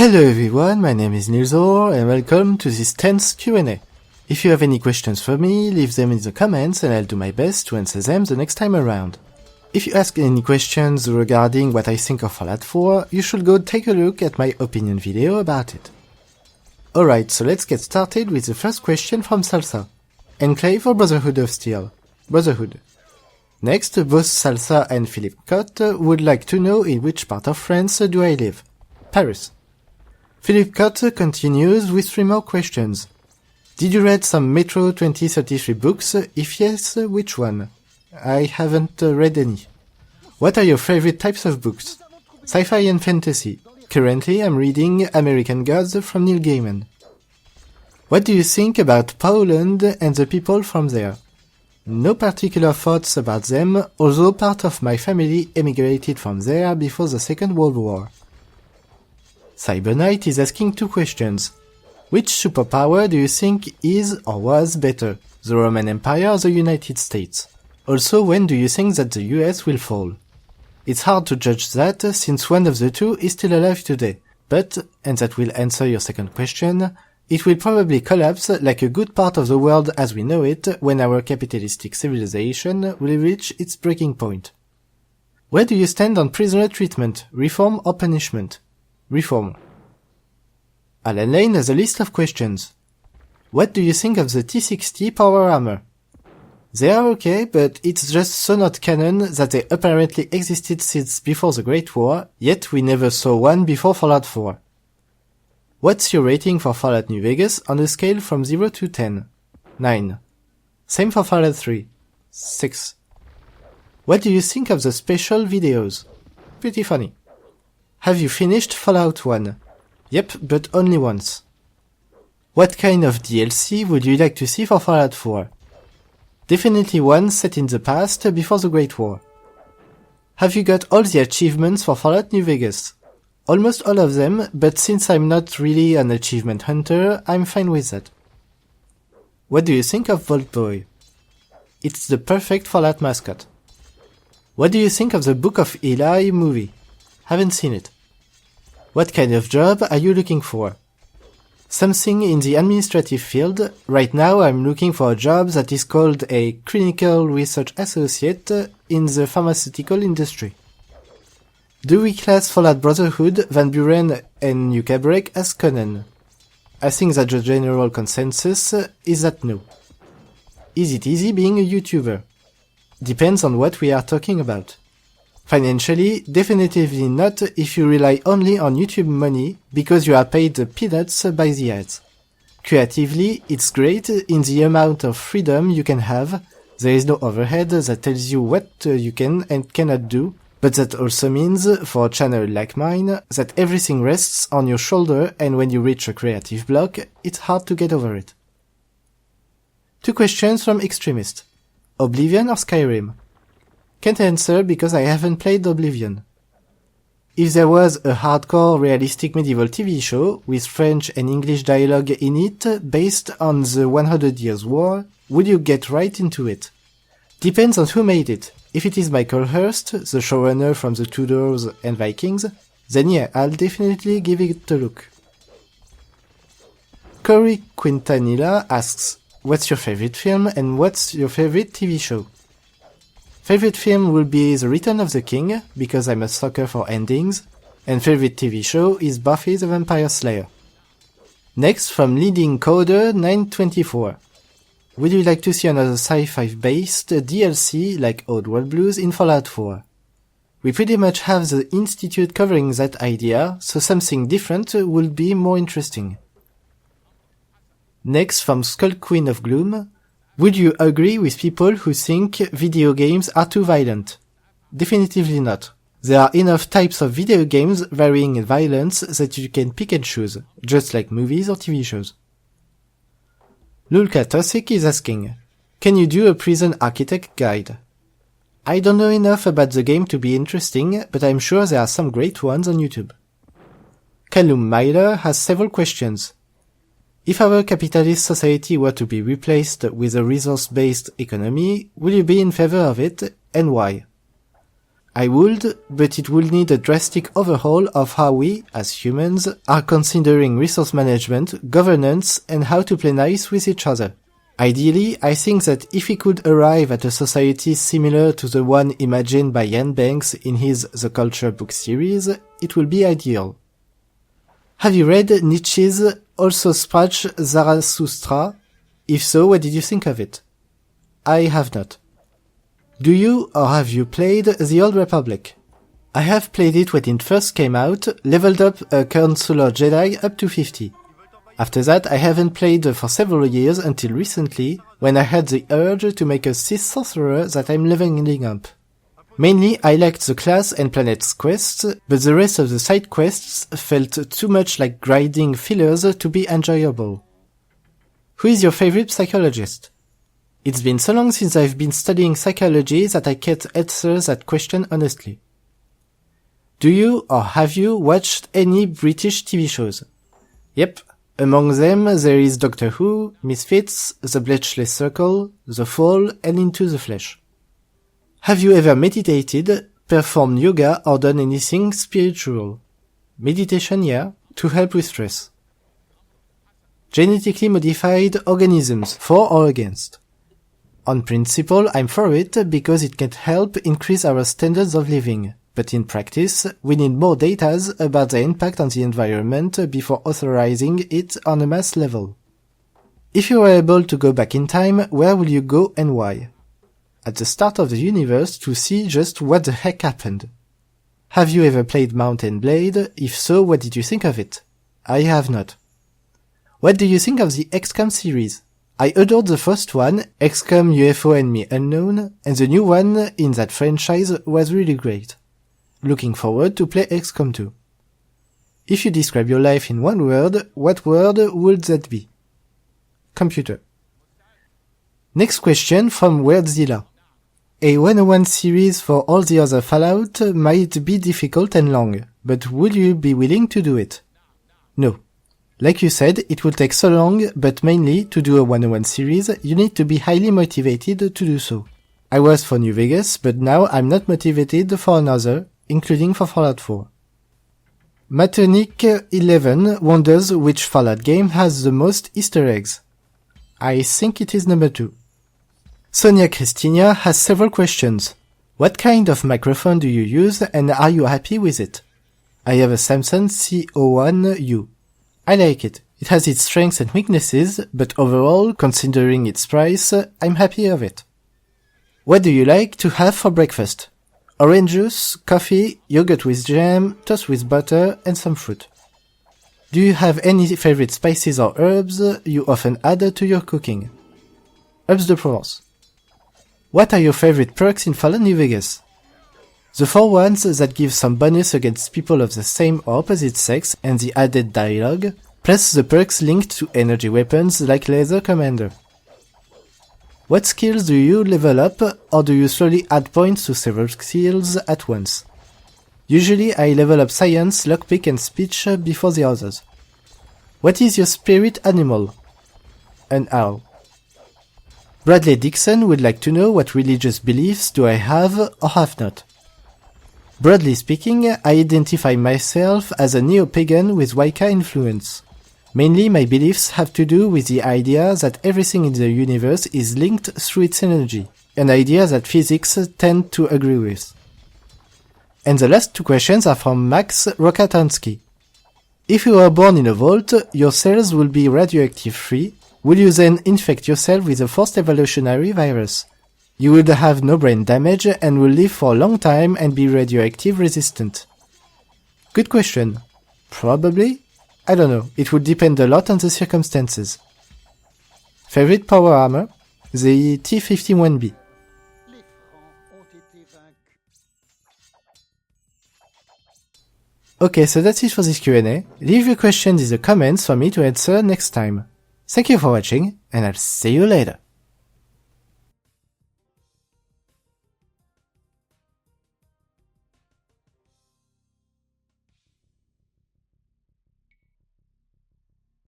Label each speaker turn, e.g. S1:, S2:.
S1: Hello everyone, my name is Nilsor and welcome to this 10th Q&A. If you have any questions for me, leave them in the comments and I'll do my best to answer them the next time around. If you ask any questions regarding what I think of Fallout 4, you should go take a look at my opinion video about it. Alright, so let's get started with the first question from Salsa. Enclave or Brotherhood of Steel? Brotherhood. Next, both Salsa and Philip Cott would like to know in which part of France do I live? Paris. Philip Cott continues with 3 more questions. Did you read some Metro 2033 books? If yes, which one? I haven't read any. What are your favorite types of books? Sci-fi and fantasy. Currently, I'm reading American Gods from Neil Gaiman. What do you think about Poland and the people from there? No particular thoughts about them, although part of my family emigrated from there before the Second World War. Cyberknight is asking 2 questions. Which superpower do you think is or was better, the Roman Empire or the United States? Also, when do you think that the US will fall? It's hard to judge that, since one of the two is still alive today, but, and that will answer your second question, it will probably collapse like a good part of the world as we know it when our capitalistic civilization will reach its breaking point. Where do you stand on prisoner treatment, reform or punishment? Reform. Alan Lane has a list of questions. What do you think of the T-60 power armor? They are okay, but it's just so not canon that they apparently existed since before the Great War, yet we never saw one before Fallout 4. What's your rating for Fallout New Vegas on a scale from 0 to 10? 9. Same for Fallout 3. 6. What do you think of the special videos? Pretty funny. Have you finished Fallout 1? Yep, but only once. What kind of DLC would you like to see for Fallout 4? Definitely one set in the past before the Great War. Have you got all the achievements for Fallout New Vegas? Almost all of them, but since I'm not really an achievement hunter, I'm fine with that. What do you think of Vault Boy? It's the perfect Fallout mascot. What do you think of the Book of Eli movie? Haven't seen it. What kind of job are you looking for? Something in the administrative field. Right now I'm looking for a job that is called a clinical research associate in the pharmaceutical industry. Do we class Fallout Brotherhood, Van Buren and Nuka Break as canon? I think that the general consensus is that no. Is it easy being a YouTuber? Depends on what we are talking about. Financially, definitely not if you rely only on YouTube money because you are paid peanuts by the ads. Creatively, it's great in the amount of freedom you can have. There is no overhead that tells you what you can and cannot do, but that also means, for a channel like mine, that everything rests on your shoulder and when you reach a creative block, it's hard to get over it. 2 questions from Extremist. Oblivion or Skyrim? Can't answer because I haven't played Oblivion. If there was a hardcore realistic medieval TV show with French and English dialogue in it based on the 100 Years' War, would you get right into it? Depends on who made it. If it is Michael Hurst, the showrunner from the Tudors and Vikings, then yeah, I'll definitely give it a look. Corey Quintanilla asks, what's your favorite film and what's your favorite TV show? Favorite film will be The Return of the King, because I'm a sucker for endings, and favorite TV show is Buffy the Vampire Slayer. Next, from Leading Coder 924. Would you like to see another sci-fi based DLC like Oddworld Blues in Fallout 4? We pretty much have the Institute covering that idea, so something different would be more interesting. Next, from Skull Queen of Gloom. Would you agree with people who think video games are too violent? Definitively not. There are enough types of video games varying in violence that you can pick and choose, just like movies or TV shows. Lulka Tosik is asking, can you do a prison architect guide? I don't know enough about the game to be interesting, but I'm sure there are some great ones on YouTube. Callum Myler has several questions. If our capitalist society were to be replaced with a resource-based economy, will you be in favor of it, and why? I would, but it would need a drastic overhaul of how we, as humans, are considering resource management, governance, and how to play nice with each other. Ideally, I think that if we could arrive at a society similar to the one imagined by Ian Banks in his The Culture book series, it will be ideal. Have you read Nietzsche's Also Sprach Zarathustra? If so, what did you think of it? I have not. Do you or have you played The Old Republic? I have played it when it first came out, leveled up a Consular Jedi up to 50. After that, I haven't played for several years until recently, when I had the urge to make a Sith sorcerer that I'm leveling up. Mainly, I liked the class and planets quests, but the rest of the side quests felt too much like grinding fillers to be enjoyable. Who is your favorite psychologist? It's been so long since I've been studying psychology that I can't answer that question honestly. Do you or have you watched any British TV shows? Yep. Among them there is Doctor Who, Misfits, The Bletchley Circle, The Fall, and Into the Flesh. Have you ever meditated, performed yoga, or done anything spiritual? Meditation, yeah, to help with stress. Genetically modified organisms, for or against? On principle, I'm for it because it can help increase our standards of living, but in practice, we need more data about the impact on the environment before authorizing it on a mass level. If you were able to go back in time, where will you go and why? At the start of the universe to see just what the heck happened. Have you ever played Mount & Blade? If so, what did you think of it? I have not. What do you think of the XCOM series? I adored the first one, XCOM UFO Enemy Unknown, and the new one in that franchise was really great. Looking forward to play XCOM 2. If you describe your life in one word, what word would that be? Computer. Next question from Wordzilla. A 101 series for all the other Fallout might be difficult and long, but would you be willing to do it? No. Like you said, it will take so long, but mainly, to do a 101 series, you need to be highly motivated to do so. I was for New Vegas, but now I'm not motivated for another, including for Fallout 4. Matonic11 wonders which Fallout game has the most Easter eggs. I think it is number 2. Sonia Christina has several questions. What kind of microphone do you use and are you happy with it? I have a Samsung C01U. I like it. It has its strengths and weaknesses, but overall, considering its price, I'm happy of it. What do you like to have for breakfast? Orange juice, coffee, yogurt with jam, toast with butter, and some fruit. Do you have any favorite spices or herbs you often add to your cooking? Herbs de Provence. What are your favorite perks in Fallout New Vegas? The 4 ones that give some bonus against people of the same or opposite sex and the added dialogue, plus the perks linked to energy weapons like Laser Commander. What skills do you level up, or do you slowly add points to several skills at once? Usually I level up science, lockpick and speech before the others. What is your spirit animal? An owl. Bradley Dixon would like to know what religious beliefs do I have or have not. Broadly speaking, I identify myself as a neo-pagan with Wicca influence. Mainly my beliefs have to do with the idea that everything in the universe is linked through its energy, an idea that physics tend to agree with. And the last 2 questions are from Max Rokatansky. If you were born in a vault, your cells will be radioactive free. Will you then infect yourself with a forced evolutionary virus? You would have no brain damage and will live for a long time and be radioactive resistant. Good question. Probably? I don't know, it would depend a lot on the circumstances. Favorite power armor? The T-51B. Okay, so that's it for this Q&A. Leave your questions in the comments for me to answer next time. Thank you for watching, and I'll see you later.